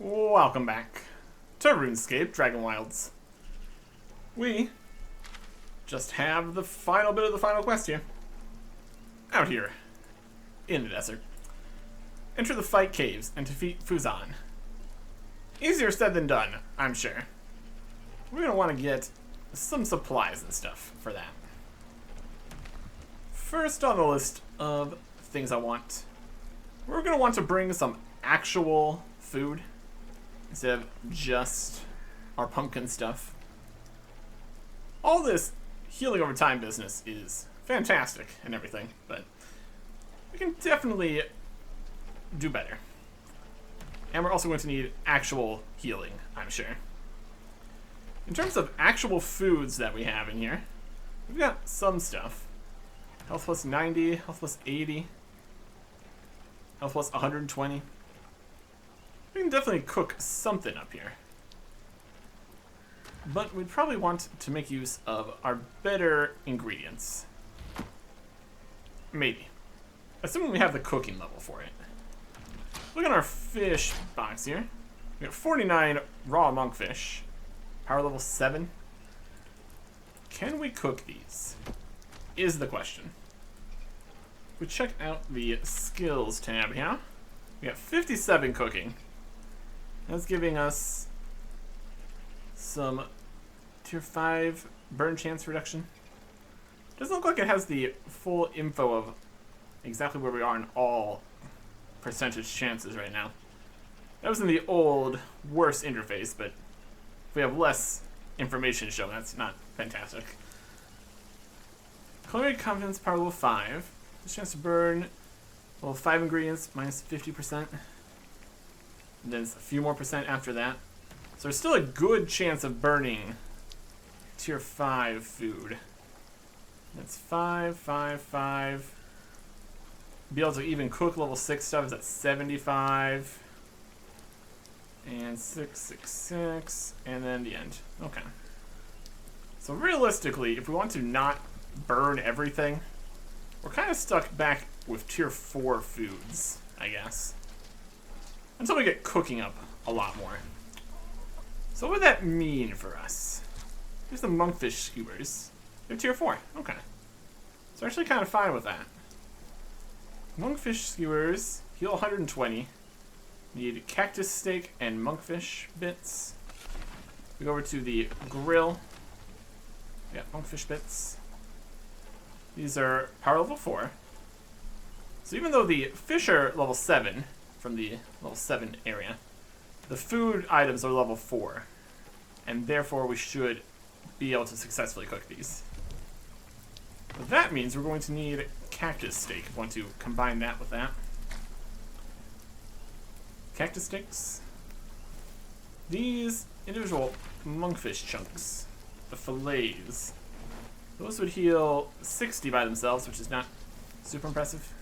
Welcome back to RuneScape Dragonwilds. We just have the final bit of the final quest here. Out here, in the desert. Enter the fight caves and defeat Fuzan. Easier said than done, I'm sure. We're going to want to get some supplies and stuff for that. First on the list of things I want, we're going to want to bring some actual food instead of just our pumpkin stuff. All this healing over time business is fantastic and everything, but we can definitely do better. And we're also going to need actual healing, I'm sure. In terms of actual foods that we have in here, we've got some stuff. Health plus 90, health plus 80, health plus 120. We can definitely cook something up here. But we'd probably want to make use of our better ingredients. Maybe. Assuming we have the cooking level for it. Look at our fish box here. We got 49 raw monkfish. Power level 7. Can we cook these? Is the question. If we check out the skills tab here, we got 57 cooking. That's giving us some tier 5 burn chance reduction. Doesn't look like it has the full info of exactly where we are in all percentage chances right now. That was in the old, worse interface, but if we have less information shown, that's not fantastic. Culinary confidence power level 5. This chance to burn level 5 ingredients minus 50%. And then it's a few more percent after that. So there's still a good chance of burning tier 5 food. That's 5, 5, 5. Be able to even cook level 6 stuff is at 75. And 6, 6, 6. And then the end. Okay. So realistically, if we want to not burn everything, we're kind of stuck back with tier 4 foods, I guess. Until we get cooking up a lot more. So what would that mean for us? Here's the monkfish skewers. They're tier 4. Okay. So we're actually kind of fine with that. Monkfish skewers heal 120. Need cactus steak and monkfish bits. We go over to the grill. We got monkfish bits. These are power level 4. So even though the fish are level 7 from the level 7 area, the food items are level 4. And therefore we should be able to successfully cook these. But that means we're going to need cactus steak. I want to combine that with that. Cactus sticks. These individual monkfish chunks, the fillets, those would heal 60 by themselves, which is not super impressive.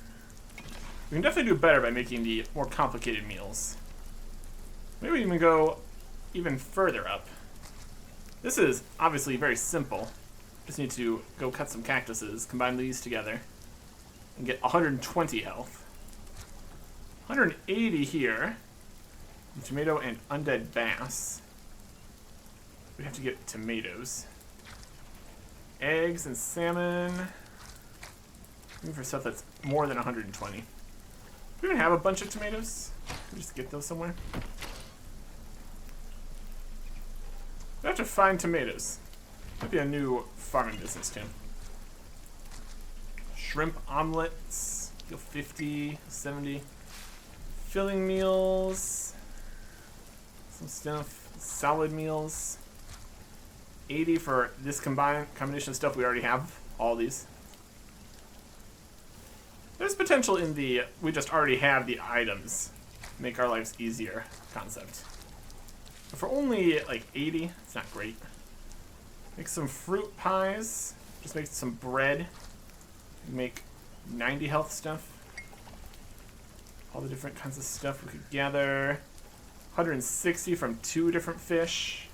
We can definitely do better by making the more complicated meals. Maybe we even go even further up. This is obviously very simple. Just need to go cut some cactuses, combine these together, and get 120 health. 180 here. Tomato and undead bass. We have to get tomatoes. Eggs and salmon. Looking for stuff that's more than 120. Do we even have a bunch of tomatoes? Can we just get those somewhere? We have to find tomatoes. Might be a new farming business too. Shrimp omelets. Feel 50, 70. Filling meals. Some stuff. Salad meals. 80 for this combination of stuff we already have. All these. There's potential in the we just already have the items. Make our lives easier concept. But for only like 80, it's not great. Make some fruit pies. Just make some bread. Make 90 health stuff. All the different kinds of stuff we could gather. 160 from 2 different fish.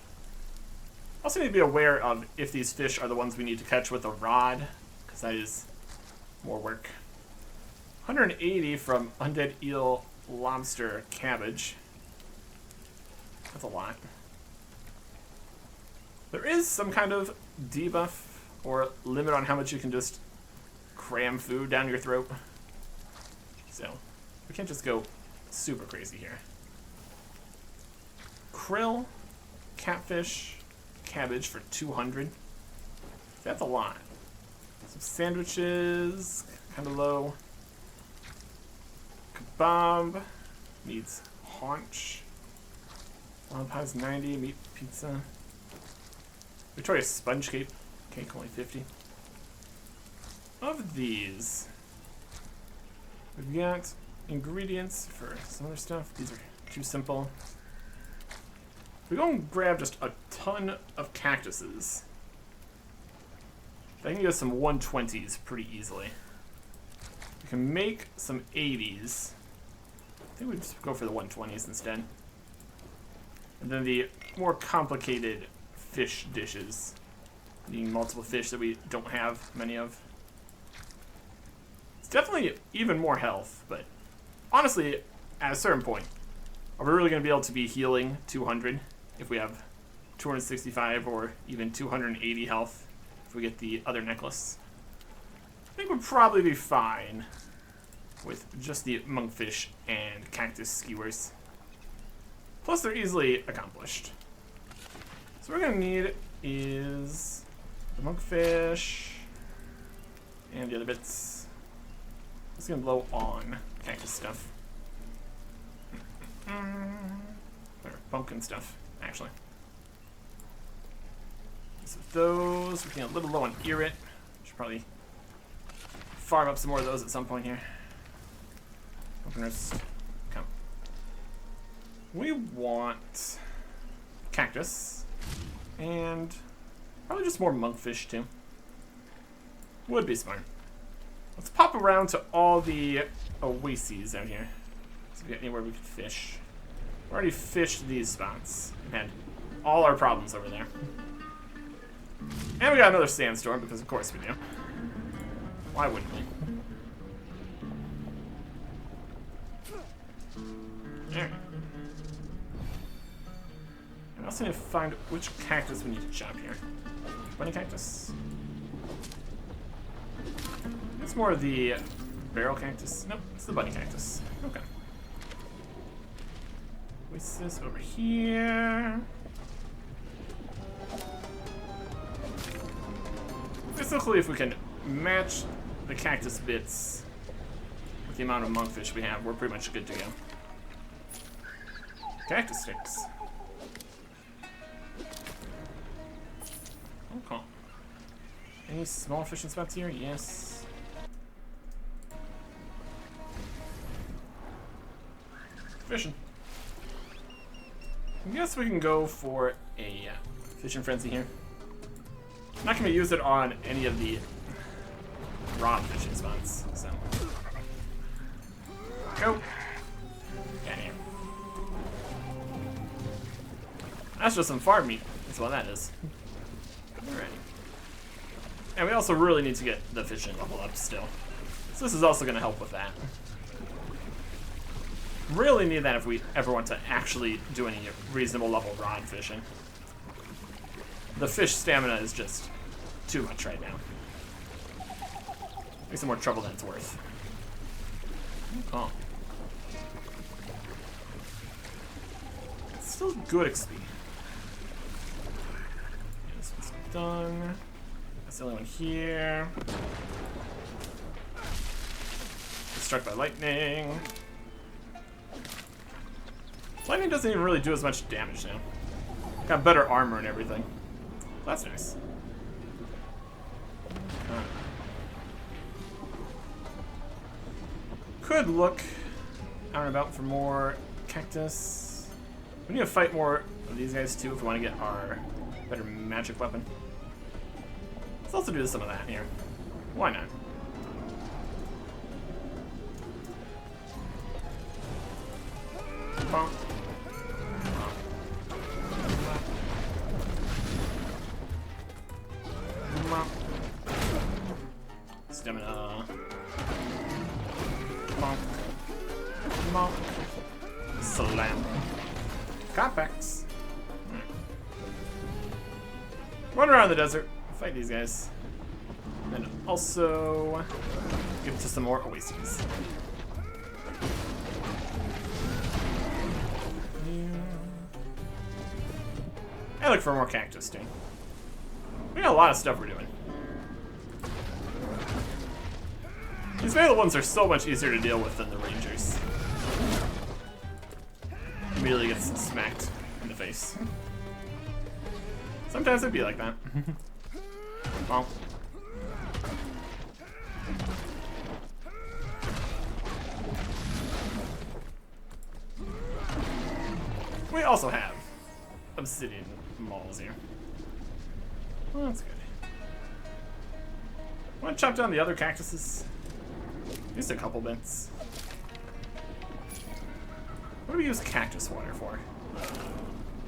Also need to be aware of if these fish are the ones we need to catch with a rod, because that is more work. 180 from undead eel, lobster, cabbage. That's a lot. There is some kind of debuff or limit on how much you can just cram food down your throat. So, we can't just go super crazy here. Krill, catfish, cabbage for 200. That's a lot. Some sandwiches, kind of low. Kebab needs haunch. Wild pie's 90, meat pizza. Victoria sponge cake, only 50. Of these, we've got ingredients for some other stuff. These are too simple. We go and grab just a ton of cactuses. I can get some 120s pretty easily. We can make some 80s. I think we just go for the 120s instead. And then the more complicated fish dishes, needing multiple fish that we don't have many of. It's definitely even more health, but honestly, at a certain point, are we really going to be able to be healing 200 if we have 265 or even 280 health if we get the other necklace? I think we'd probably be fine with just the monkfish and cactus skewers. Plus, they're easily accomplished. So what we're going to need is the monkfish and the other bits. It's going to blow on cactus stuff. Or pumpkin stuff, actually. So with those, we're getting a little low on Erit. Should probably farm up some more of those at some point here. Openers, come. We want cactus. And probably just more monkfish too. Would be smart. Let's pop around to all the oases out here. See if we get anywhere we could fish. We already fished these spots and had all our problems over there. And we got another sandstorm because of course we do. Why wouldn't we? Alright. I also need to find which cactus we need to chop here. Bunny cactus? It's more of the barrel cactus. Nope, it's the bunny cactus. Okay. What's this over here? Basically, if we can match the cactus bits with the amount of monkfish we have, we're pretty much good to go. Cactus sticks. Okay. Any small fishing spots here? Yes. Fishing. I guess we can go for a fishing frenzy here. I'm not going to use it on any of the rod fishing spots, so. Go. Get here. That's just some farm meat. That's what that is. Alrighty. And we also really need to get the fishing level up still. So this is also going to help with that. Really need that if we ever want to actually do any reasonable level rod fishing. The fish stamina is just too much right now. Makes it more trouble than it's worth. Oh. It's still good XP. This one's done. That's the only one here. Get struck by lightning. Lightning doesn't even really do as much damage now. Got better armor and everything. That's nice. Could look out and about for more cactus. We need to fight more of these guys too if we want to get our better magic weapon. Let's also do some of that here. Why not? Bonk. Stamina. Bonk. Bonk. Slam. Capex. Run around the desert, fight these guys. And also get to some more oases. I look for more cactus too. We got a lot of stuff we're doing. These melee ones are so much easier to deal with than the rangers. Immediately gets smacked in the face. Sometimes it'd be like that. Well. We also have obsidian malls here. Well, that's good. Want to chop down the other cactuses? Just a couple bits. What do we use cactus water for?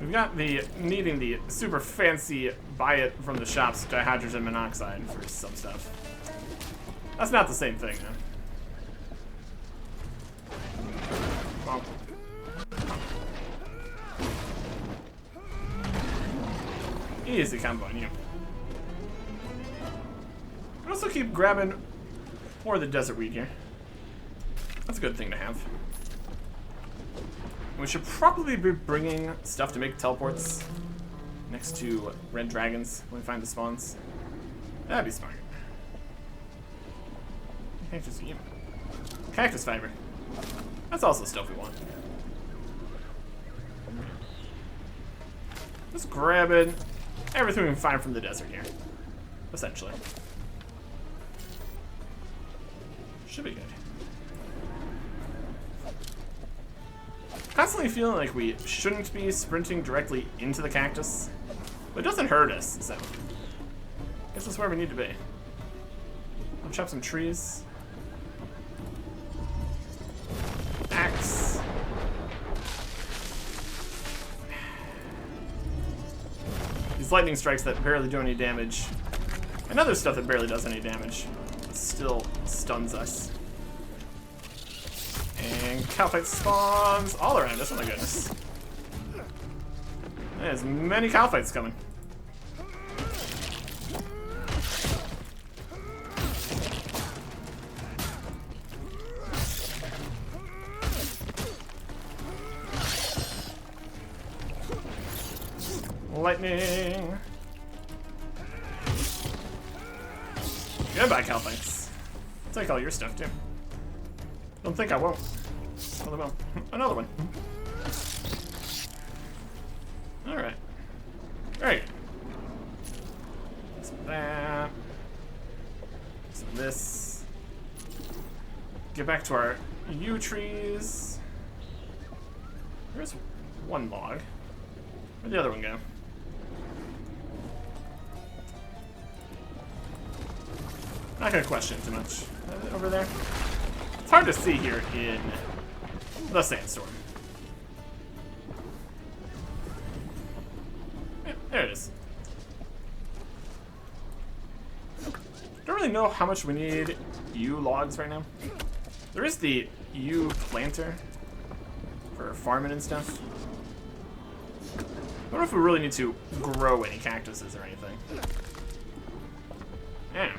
We've got the needing the super fancy buy it from the shops dihydrogen monoxide for some stuff. That's not the same thing, though. Well. Easy combo on you. We also keep grabbing more of the desert weed here. That's a good thing to have. We should probably be bringing stuff to make teleports next to red dragons when we find the spawns. That'd be smart. Cactus fiber. That's also stuff we want. Just grabbing everything we can find from the desert here, essentially. Should be good. Constantly feeling like we shouldn't be sprinting directly into the cactus, but it doesn't hurt us, so I guess that's where we need to be. I'll chop some trees. Axe. These lightning strikes that barely do any damage, and other stuff that barely does any damage, but still stuns us. And Cowfight spawns all around us, oh my goodness. There's many Cowfights coming. Lightning. Goodbye, Cowfights. I'll take all your stuff too. Don't think I won't. Well, I will. Another one. Alright. Very good. Some of that. Some of this. Get back to our yew trees. There's one log. Where'd the other one go? Not gonna question it too much. Over there. It's hard to see here in the sandstorm. Yeah, there it is. Don't really know how much we need yew logs right now. There is the yew planter for farming and stuff. I don't know if we really need to grow any cactuses or anything. Yeah.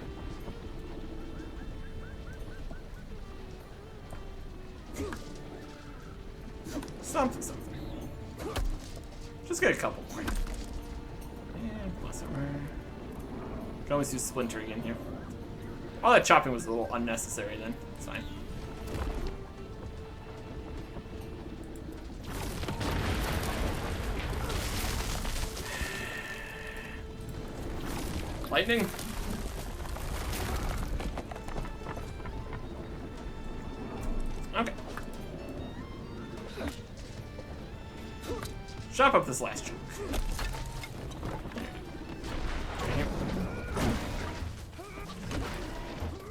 Something. Just get a couple more. And plus it. Can always use splintering in here. All that chopping was a little unnecessary then. It's fine. Lightning? Okay. Chop up this last chunk. Okay.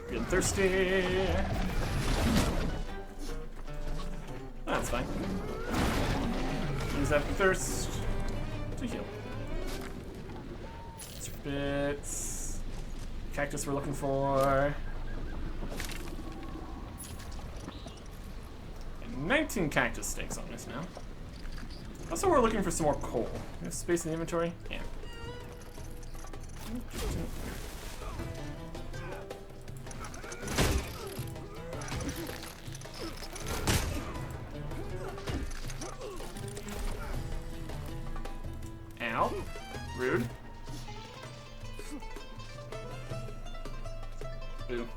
Getting thirsty. That's fine. Use that thirst to heal. Bits. Cactus we're looking for. And 19 cactus stakes on this now. Also, we're looking for some more coal. We have space in the inventory? Yeah. Ow. Rude. Boo.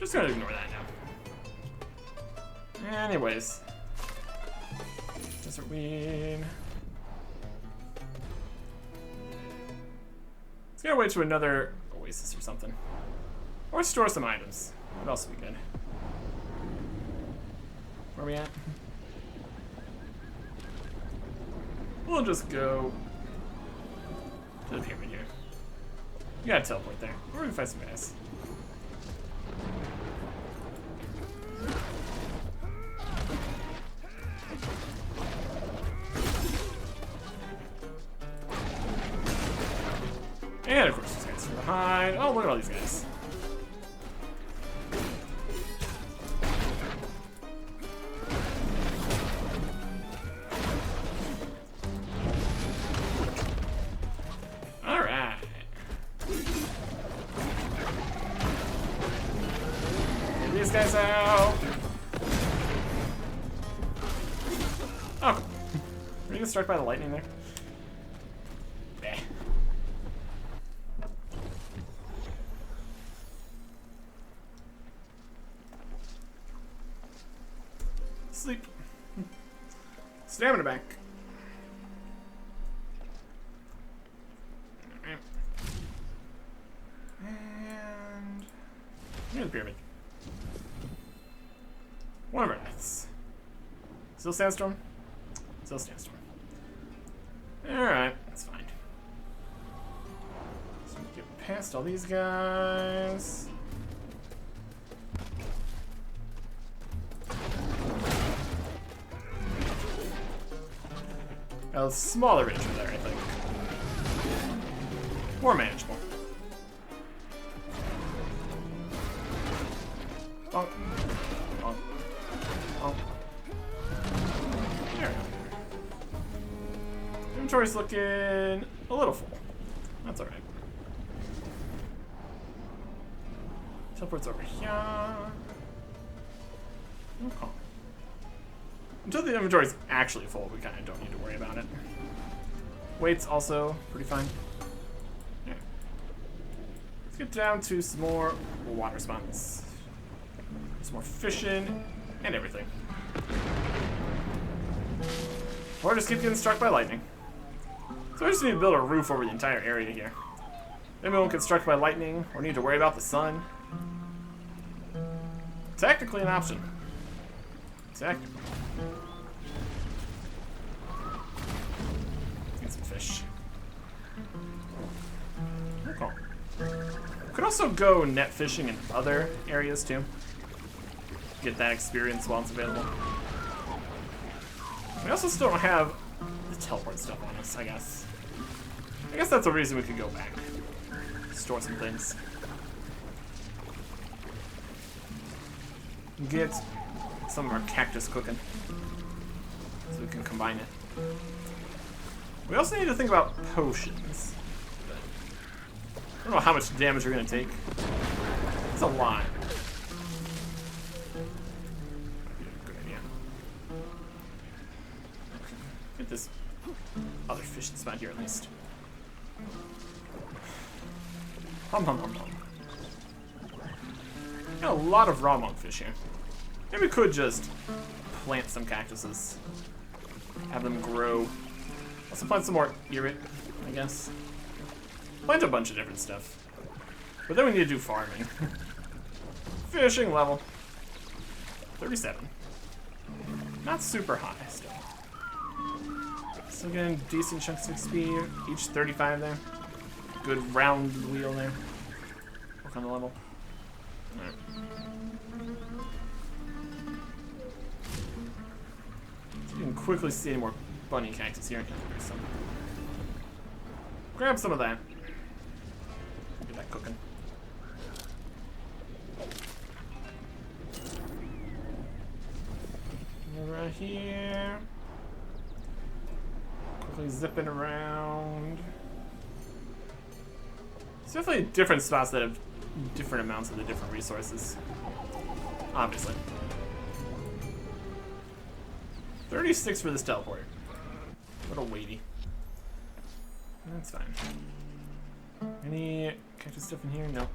Just gonna ignore that now. Anyways. Desert weed. Let's get away to another oasis or something. Or store some items. What else would be good? Where are we at? We'll just go to the pyramid here. You gotta teleport there. We're gonna find some guys. And of course these guys from behind. Oh, look at all these guys. Alright. Get these guys out. Oh. Were you gonna struck by the lightning there? Bah. Sleep. Stamina bank. Alright. And here's the pyramid. One of our myths. Still sandstorm? Still sandstorm. Alright, that's fine. So we get past all these guys. A smaller range there, I think. More manageable. Bonk. Bonk. Bonk. There we go. Inventory's looking a little full. That's alright. Teleport's over here. Okay. Until the inventory's actually full, we kind of don't need to worry about it. Weight's also pretty fine. Yeah. Let's get down to some more water spots. Some more fishing and everything. Or just keep getting struck by lightning. So I just need to build a roof over the entire area here. Then we won't get struck by lightning or need to worry about the sun. Technically an option. Technically. Get some fish. Okay. Could also go net fishing in other areas too. Get that experience while it's available. We also still don't have the teleport stuff on us, I guess. I guess that's a reason we could go back. Store some things. Get some of our cactus cooking. So we can combine it. We also need to think about potions. I don't know how much damage we're going to take. It's a lot. Good idea. Get this other fishing spot here at least. Hum hum hum hum. Got a lot of raw monkfish here. Maybe we could just plant some cactuses. Have them grow. Also plant some more irit, I guess. Plant a bunch of different stuff. But then we need to do farming. Fishing level. 37. Not super high still. Still getting decent chunks of XP. Each 35 there. Good round wheel there. Work on the level. Alright. So you can quickly see any more bunny cactus here. There's some. Grab some of that. Get that cooking. Right here. Quickly zipping around. There's definitely different spots that have different amounts of the different resources. Obviously. 36 for this teleport. A little weighty. That's fine. Any cactus stuff in here? No.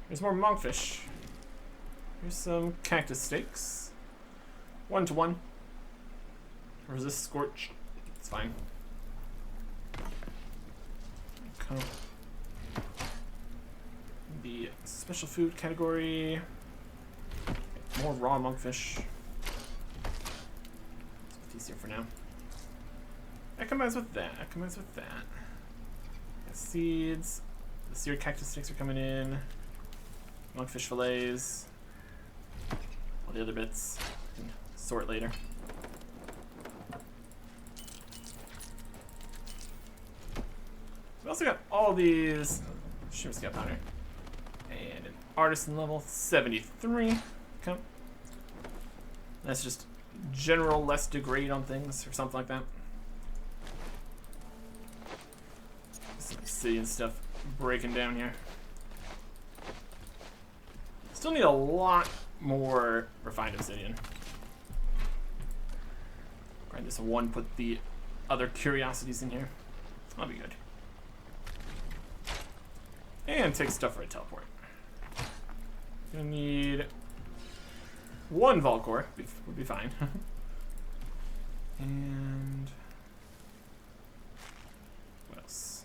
There's more monkfish. Here's some cactus steaks. 1-to-1. Resist scorch. It's fine. Okay. The special food category. More raw monkfish. Let's put these here for now. That combines with that. That combines with that. Got seeds. The seared cactus sticks are coming in. Monkfish fillets. All the other bits. Can sort later. We also got all these shrimp scale powder. And an artisan level 73. Okay. That's just general less degrade on things or something like that. Some obsidian stuff breaking down here. Still need a lot more refined obsidian. Grind this one, put the other curiosities in here. That'll be good. And take stuff for a teleport. Gonna need 1 Volcore, would be fine. And what else?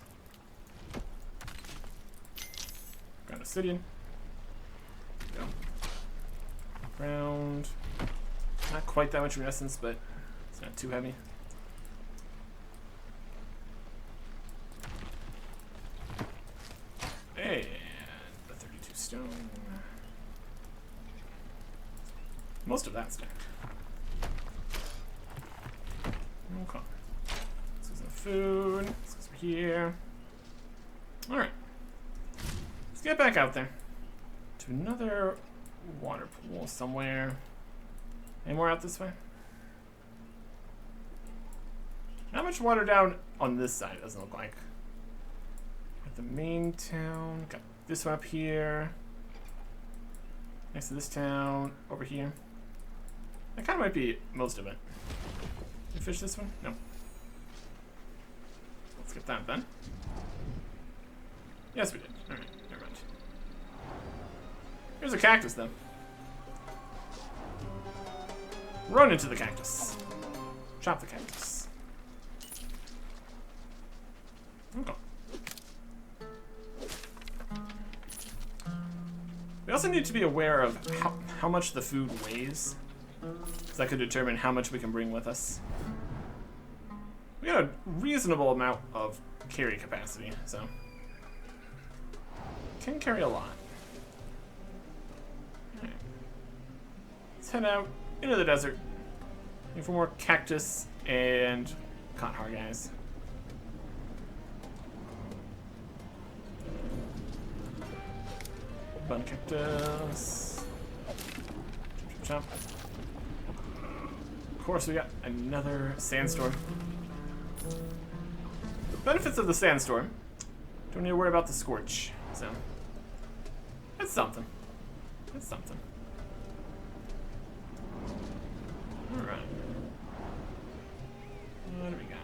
Got obsidian. Go. Ground. Not quite that much resin, but it's not too heavy. And the 32 stone. Most of that stacked. Okay. This is the food. This goes over here. Alright. Let's get back out there. To another water pool somewhere. Any more out this way? Not much water down on this side, it doesn't look like. Got the main town. Got this one up here. Next to this town. Over here. That kind of might be most of it. Did we fish this one? No. Let's get that then. Yes, we did. Alright, never mind. Here's a cactus, though. Run into the cactus. Chop the cactus. Okay. We also need to be aware of how much the food weighs. Because that could determine how much we can bring with us. We got a reasonable amount of carry capacity, so can carry a lot. Alright. Let's head out into the desert. Looking for more cactus and Kothar guys. Bun cactus. Chop, chop, chop. Of course, we got another sandstorm. The benefits of the sandstorm: don't need to worry about the scorch. So that's something. That's something. All right. What do we got?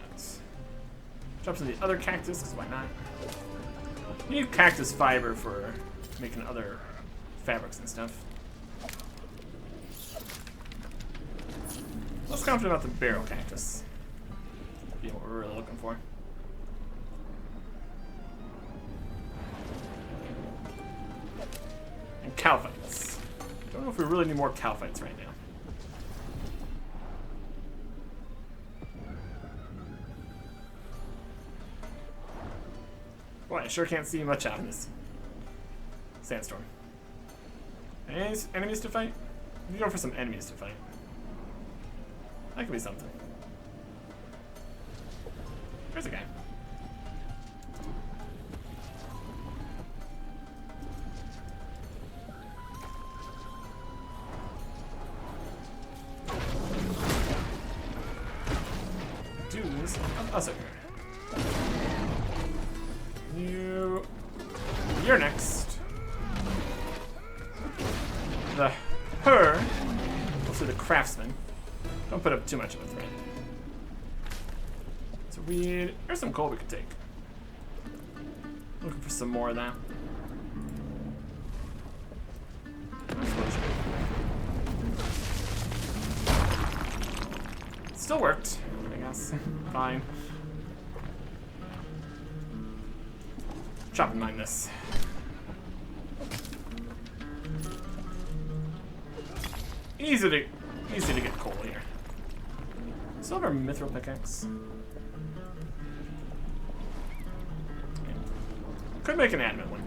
Drop some of the other cactus, because why not? You need cactus fiber for making other fabrics and stuff. Less confident about the barrel cactus. Be what we're really looking for. And calphites. Don't know if we really need more calphites right now. Boy, I sure can't see much out of this sandstorm. Any enemies to fight? I'm going for some enemies to fight. That could be something. There's a guy. Dudes of us over here. You're next. The her. Also the craftsman. Don't put up too much of a threat. So here's some coal we could take. Looking for some more of that. Still worked, I guess. Fine. Chop and mine this. Easy to get coal here. Still have our mithril pickaxe. Could make an adamant one.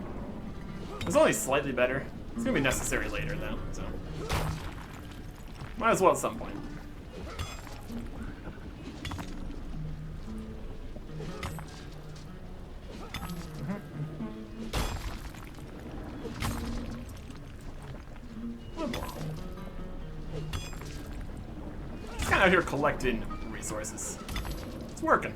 It's only slightly better. It's gonna be necessary later though, so might as well at some point. One more. Just kind of out here collecting resources. It's working.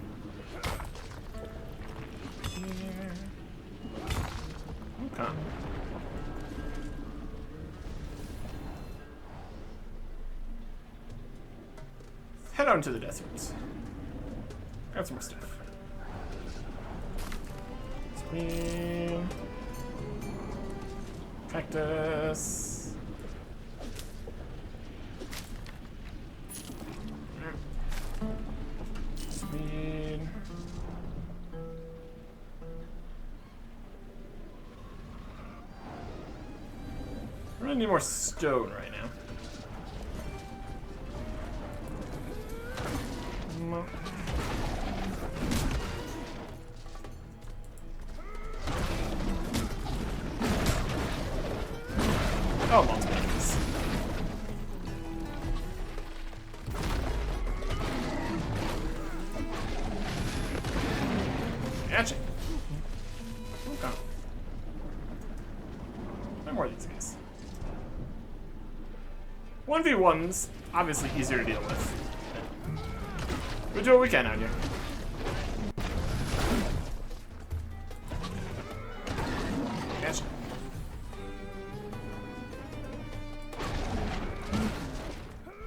Okay. Head on to the deserts. Grab some more stuff. Screen. Cactus. Speed. We're gonna need more stone right now. Oh, multiple enemies. Gotcha. Okay. No more of these guys. 1v1's obviously easier to deal with. We do what we can out here. Gotcha.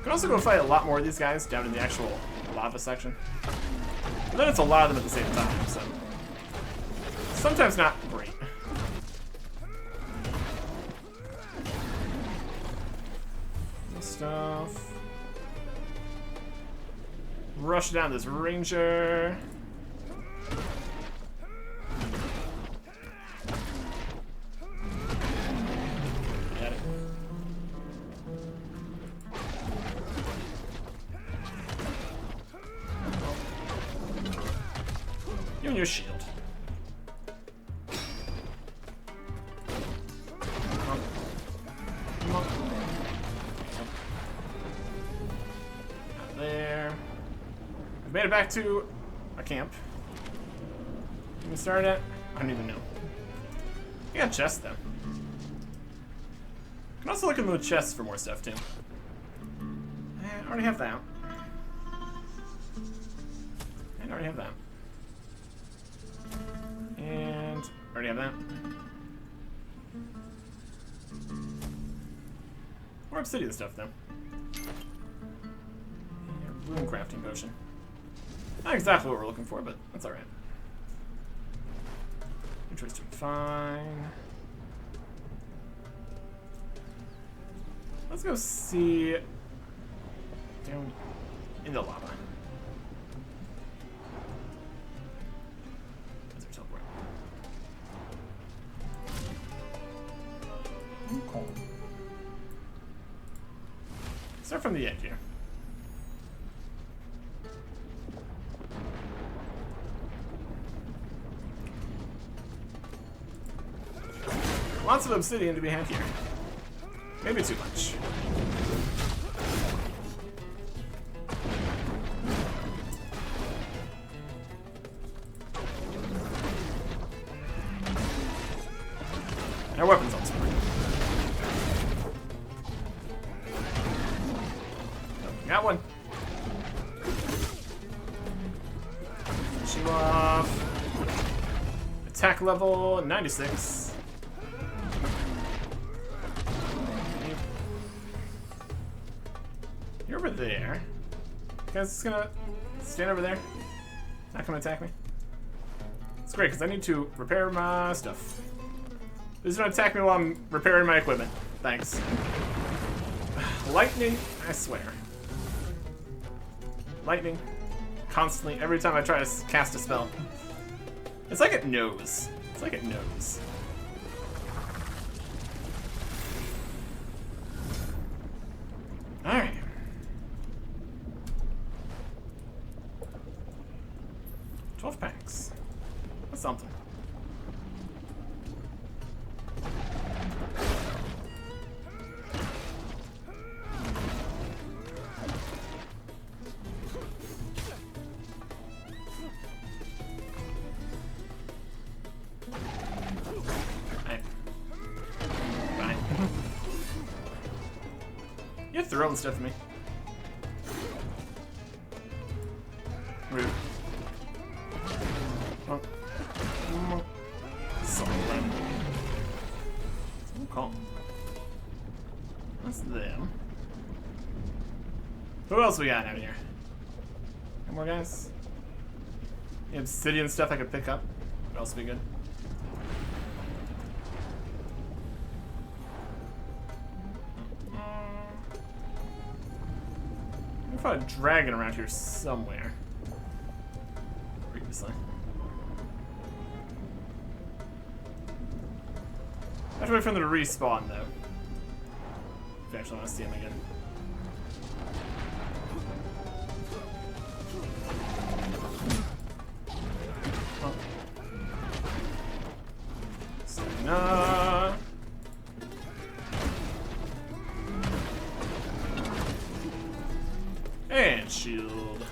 Can also go fight a lot more of these guys down in the actual lava section. But then it's a lot of them at the same time, so sometimes not great. Stuff. Rush down this ranger. Got it. You and your shield. There. We've made it back to our camp. Can we start at? I don't even know. We got chests though. Can also look in the chests for more stuff too. I already have that. And I already have that. And I already have that. More obsidian stuff though. Rune crafting potion. Not exactly what we're looking for, but that's alright. Interesting. Fine. Let's go see down in the lava. That's our teleport. Cool. Start from the end here. Lots of obsidian to be had here. Maybe too much. Our weapons also work. Got one. Finish you off. Attack level 96. You're over there. You guys just gonna stand over there? Not gonna attack me? It's great, because I need to repair my stuff. Please don't attack me while I'm repairing my equipment. Thanks. Lightning, I swear. Lightning. Constantly, every time I try to cast a spell. It's like it knows. It's like it knows. Alright. $12 packs. That's something. You're throwing stuff at me. Rude. Oh. Sorry. Cool. That's them. Who else we got out here? Any more guys? The obsidian stuff I could pick up. Would also be good. I fought a dragon around here somewhere. Previously. I have to wait for them to respawn though. If you actually want to see them again. Oh. Stamina. And shield.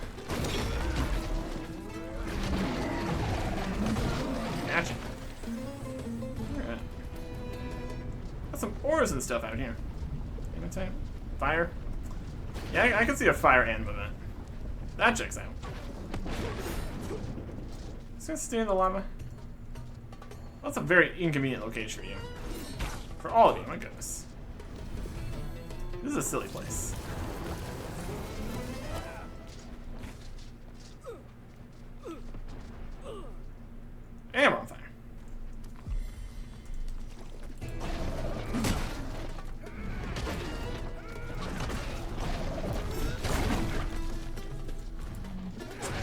Gotcha. Alright. Got some ores and stuff out here. Type. Fire. Yeah, I can see a fire and movement. That checks out. Just gonna stay in the lava. That's a very inconvenient location for you. For all of you, my goodness. This is a silly place. And we're on fire.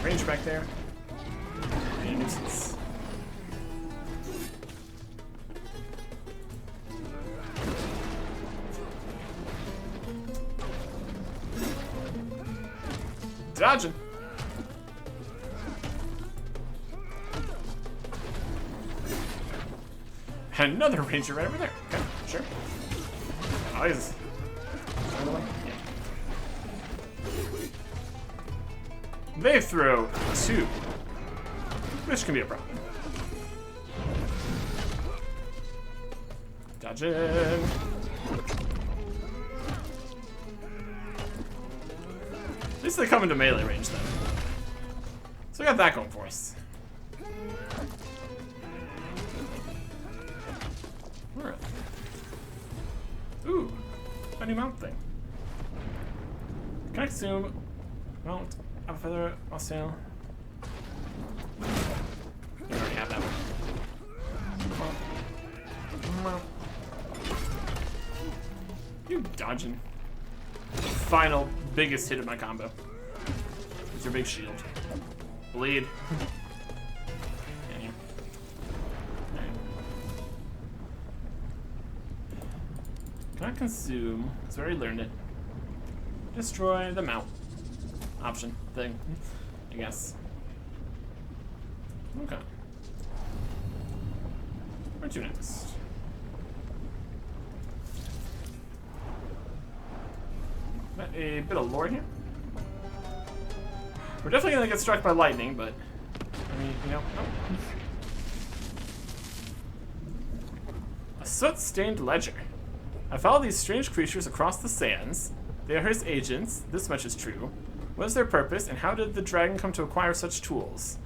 Range back there. Be a nuisance. Dodging. Another ranger right over there. Okay, sure. Oh, he's... Yeah. They throw 2, which can be a problem. Dodging. At least they come into melee range then. So we got that going for us. Alright. Ooh, a new mount thing. Can I assume mount a feather or sail? You already have that one. You dodging. Final biggest hit of my combo. It's your big shield. Bleed. And here. Right. Can I consume? So I already learned it. Destroy the mount. Option thing, I guess. Okay. Where to next? Got a bit of lore here. We're definitely gonna get struck by lightning, but I mean, you know, oh. A soot-stained ledger. I follow these strange creatures across the sands. They are his agents. This much is true. What is their purpose, and how did the dragon come to acquire such tools?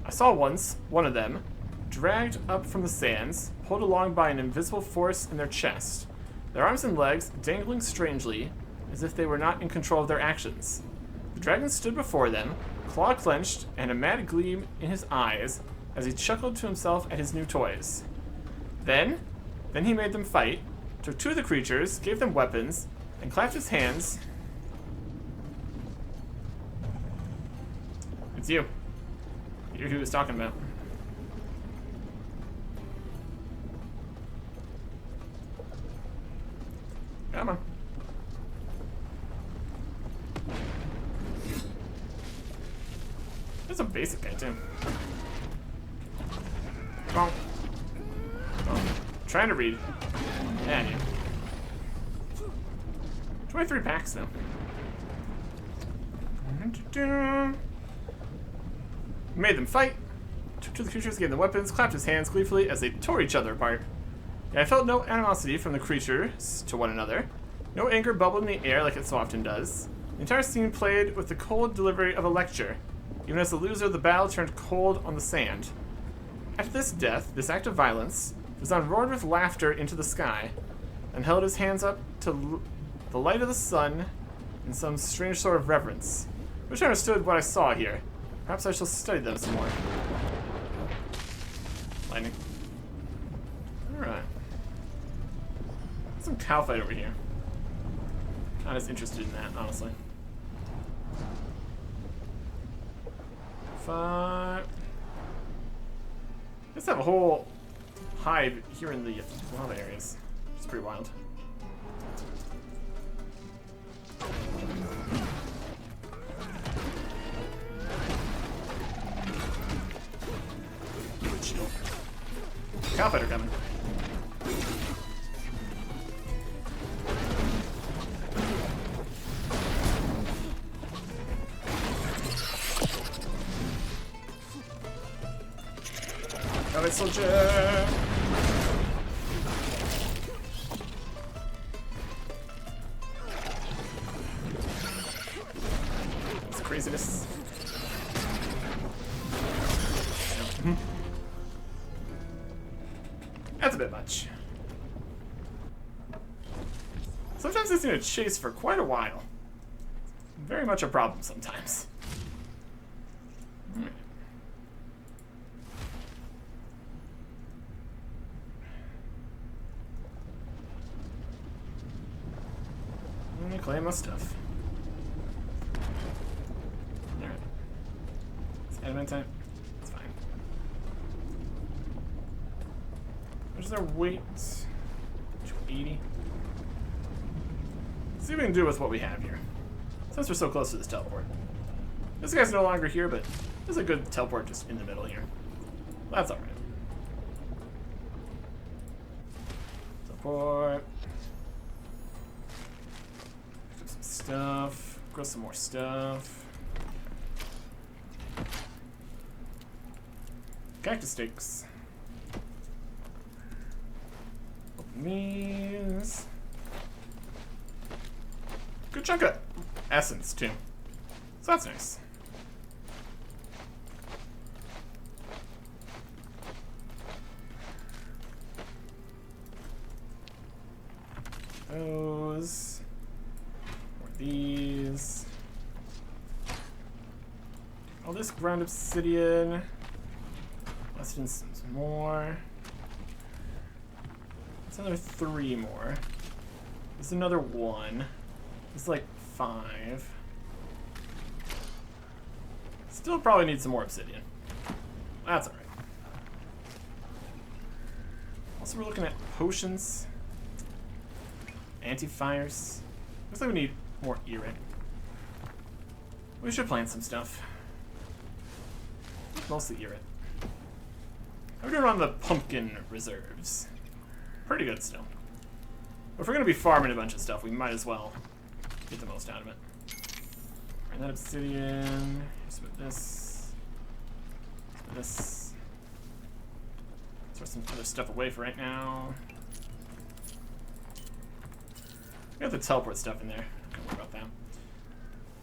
I saw once one of them, dragged up from the sands, pulled along by an invisible force in their chest. Their arms and legs, dangling strangely, as if they were not in control of their actions. The dragon stood before them, claw clenched, and a mad gleam in his eyes as he chuckled to himself at his new toys. Then he made them fight, took two of the creatures, gave them weapons, and clapped his hands. It's you. You're who he was talking about. Come on. There's a basic guy, too. Come on. Come on. Trying to read. Yeah, I knew. 23 packs, though. Made them fight. Took to the creatures, gave them weapons, clapped his hands gleefully as they tore each other apart. Yet I felt no animosity from the creatures to one another. No anger bubbled in the air like it so often does. The entire scene played with the cold delivery of a lecture, even as the loser of the battle turned cold on the sand. After this death, this act of violence, Fuzan roared with laughter into the sky, and held his hands up to the light of the sun in some strange sort of reverence. I wish I understood what I saw here. Perhaps I shall study them some more. Lightning. Alright. Some cow fight over here. Not as interested in that, honestly. 5. Let's have a whole hive here in the lava areas. It's pretty wild. Good shield. Cow fighter coming. Soldier! It's craziness. That's a bit much. Sometimes it's going to chase for quite a while. Very much a problem sometimes. Claim my stuff. Alright. It's adamant time. It's fine. What's their weight? 280. Let's see what we can do with what we have here. Since we're so close to this teleport. This guy's no longer here, but there's a good teleport just in the middle here. That's alright. Teleport. Stuff. Grow some more stuff. Cactus sticks. Open these. Good chunk of essence too. So that's nice. Those. These. All this ground obsidian. Let's do some more. That's another 3 more. There's another 1. It's like 5. Still probably need some more obsidian. That's alright. Also, we're looking at potions. Anti-fires. Looks like we need more Erit. We should plant some stuff. Mostly Erit. How are we doing on the pumpkin reserves? Pretty good still. But if we're going to be farming a bunch of stuff, we might as well get the most out of it. And that obsidian. Just with this. With this. Throw some other stuff away for right now. We got the teleport stuff in there. Don't worry about that.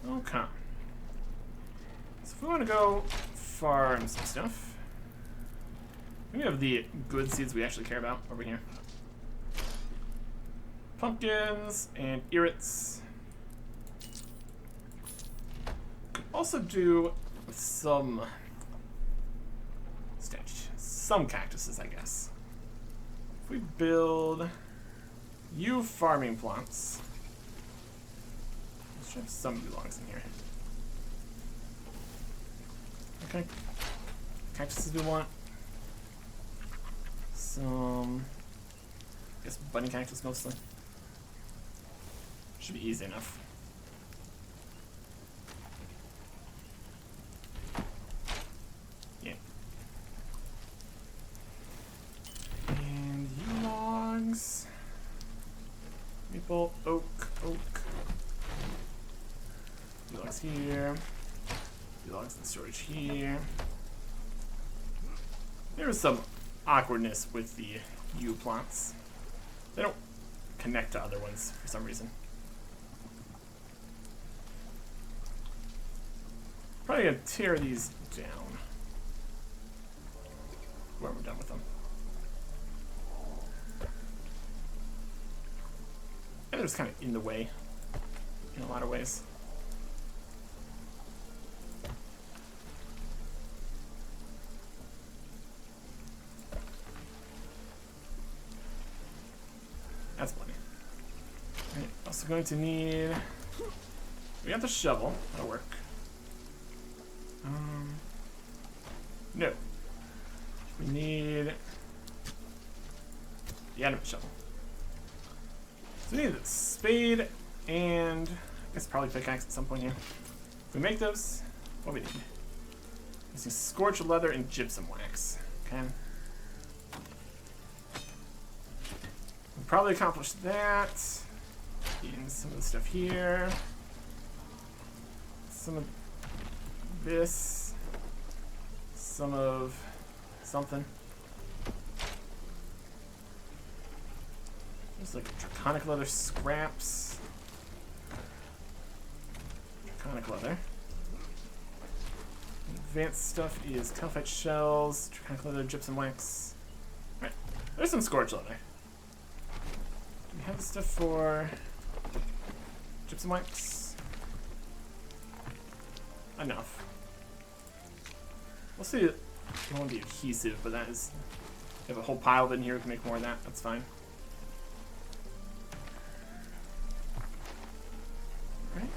Okay. So if we want to go farm some stuff, we have the good seeds we actually care about over here. Pumpkins and Irits. also do with some cactuses, I guess. If we build yew farming plants, let's have some yew logs in here. Okay, cactuses we want. Some, I guess bunny cactus mostly. Should be easy enough. Yeah. And yew logs. Maple, oak. Yew logs here. Yew logs in storage here. There was some awkwardness with the yew plants. They don't connect to other ones for some reason. Probably gonna tear these down when we're done with them. And they're just kind of in the way in a lot of ways. That's plenty. Alright, also going to need... We got the shovel. That'll work. No. We need the adamant shovel. So we need a spade and I guess probably pickaxe at some point here. If we make those, what do we need? Using scorched leather and gypsum wax. Okay. We'll probably accomplish that. Getting some of the stuff here. Some of this. Some of something. There's like draconic leather scraps. Draconic leather. Advanced stuff is calcite shells, draconic leather, gypsum wax. Alright, there's some scorched leather. Do we have the stuff for gypsum wax? Enough. We'll see. It won't be adhesive, but that is. We have a whole pile of it in here. We can make more of that. That's fine. Right.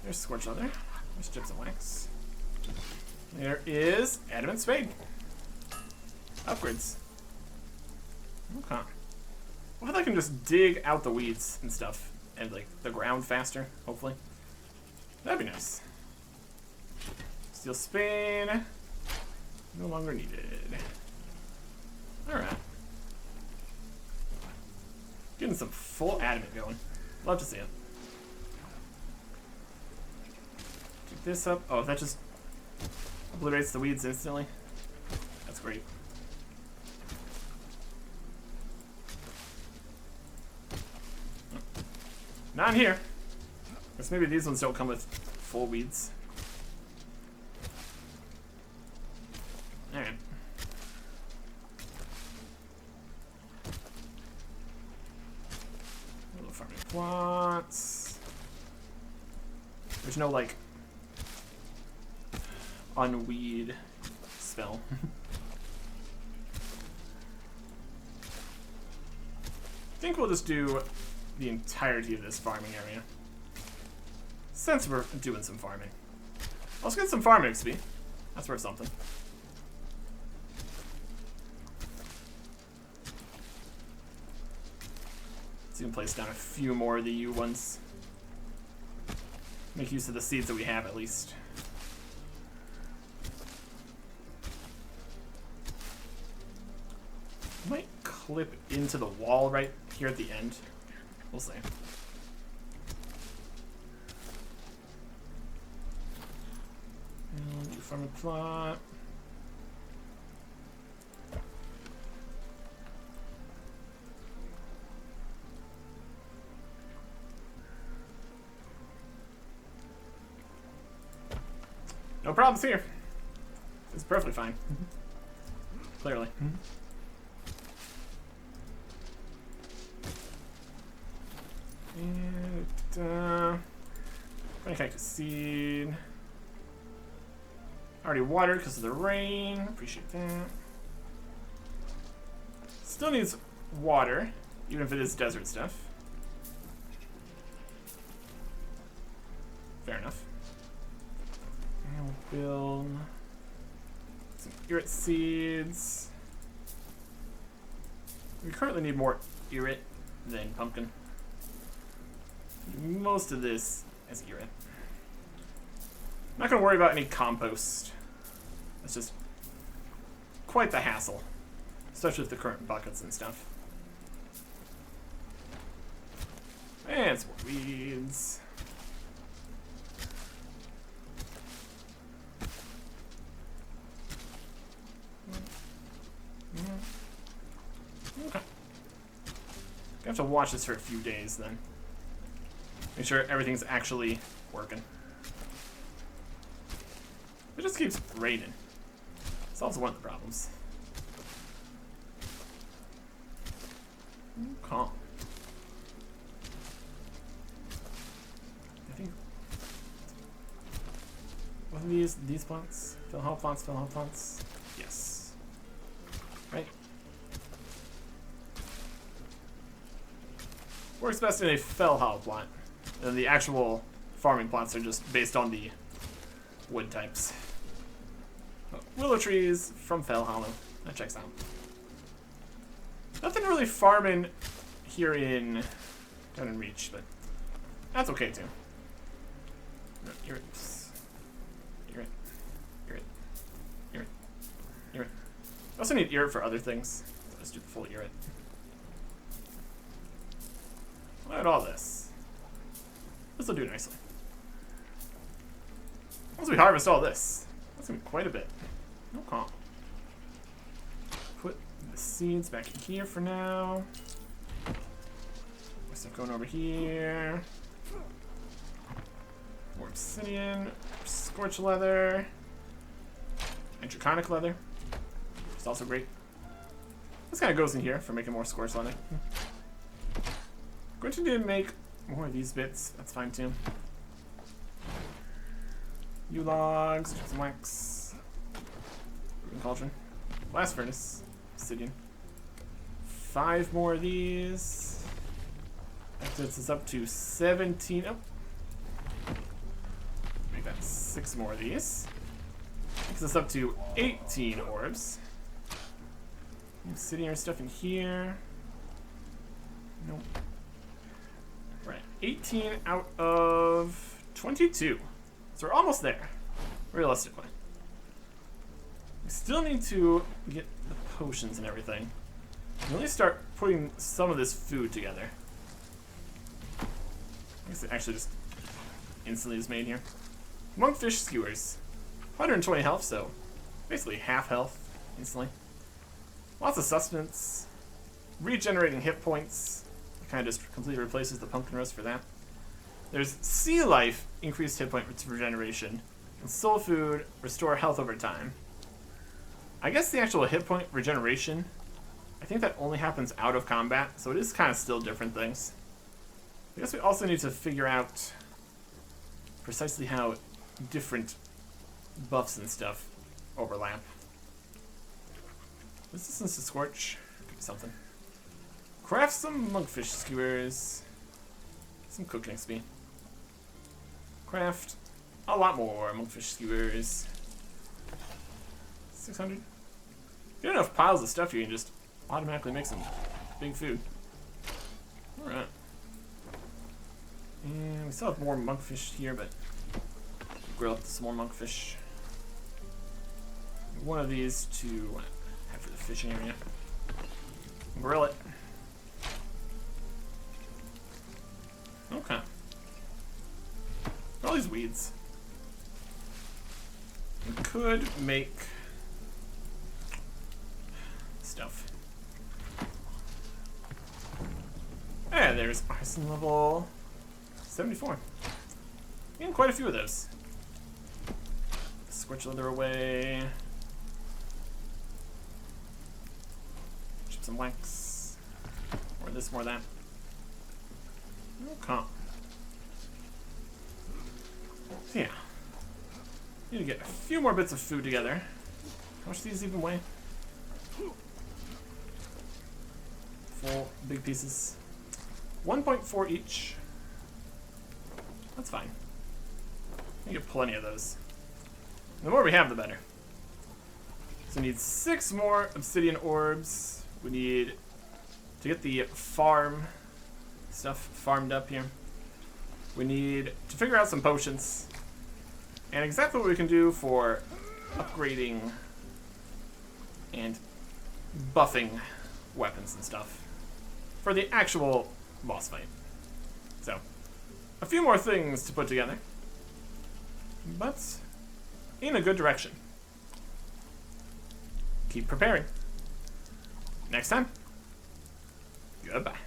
There's scorched leather. There's gypsum wax. There is adamant spade. Upgrades. Okay. What if I can just dig out the weeds and stuff and like the ground faster? Hopefully, that'd be nice. Steel spade, no longer needed. Alright. Getting some full adamant going. Love to see it. Keep this up. Oh, that just obliterates the weeds instantly. That's great. Not here. Guess maybe these ones don't come with full weeds. Alright. Little farming plots. There's no like unweed spell. I think we'll just do the entirety of this farming area, since we're doing some farming. Let's get some farm XP. That's worth something. Let's even place down a few more of the yew ones. Make use of the seeds that we have at least. Might clip into the wall right here at the end. We'll see. And farm a plot. No problems here. It's perfectly fine. Clearly. And 20 cactus seed. Already watered because of the rain. Appreciate that. Still needs water, even if it is desert stuff. Fair enough. And we'll build some Irit seeds. We currently need more Irit than pumpkin. Most of this is Irit. I'm not going to worry about any compost. It's just quite the hassle, especially with the current buckets and stuff. And some more weeds. Okay. I have to watch this for a few days then. Make sure everything's actually working. It just keeps raining. Solves one of the problems. Calm. I think. What are these plants? Fill hall plants, fill hall plants. Yes. Right? Works best in a fell hollow plant. And the actual farming plants are just based on the wood types. Willow trees from Fell Hollow. That checks out. Nothing really farming here in down in Reach, but that's okay too. No, Irit. I also need Irit for other things. So let's do the full Irit. Look at all this. This will do nicely. Once we harvest all this, that's gonna be quite a bit. No comp. Put the seeds back in here for now. More stuff going over here. More obsidian, scorch leather, and draconic leather. It's also great. This kind of goes in here for making more scorch leather. Going to need to make more of these bits. That's fine too. Yew logs, some wax, brewing cauldron, blast furnace, obsidian. 5 more of these. That gets us up to 17. Oh. Make that 6 more of these. Takes us up to 18 orbs. Obsidian stuff in here. Nope. Right, 18 out of 22. So we're almost there, realistically. We still need to get the potions and everything. And really start putting some of this food together. I guess it actually just instantly is made here. Monkfish skewers. 120 health, so basically half health instantly. Lots of sustenance. Regenerating hit points. It kind of just completely replaces the pumpkin roast for that. There's Sea Life, increased hit point regeneration. And Soul Food, restore health over time. I guess the actual hit point regeneration, I think that only happens out of combat, so it is kind of still different things. I guess we also need to figure out precisely how different buffs and stuff overlap. Resistance to Scorch, could be something. Craft some monkfish skewers. Some cooking XP. Craft a lot more monkfish skewers. 600. Get enough piles of stuff, you can just automatically make some big food. Alright. And we still have more monkfish here, but grill up some more monkfish. One of these to have for the fishing area. Grill it. Okay. All these weeds. We could make stuff. And there's arson level 74. And quite a few of those. Scorch leather away. Chip some wax. More this, more that. Okay. So yeah. Need to get a few more bits of food together. How much do these even weigh? Full big pieces. 1.4 each. That's fine. We get plenty of those. The more we have, the better. So we need 6 more obsidian orbs. We need to get the farm stuff farmed up here. We need to figure out some potions. And exactly what we can do for upgrading and buffing weapons and stuff for the actual boss fight. So, a few more things to put together, but in a good direction. Keep preparing. Next time, goodbye.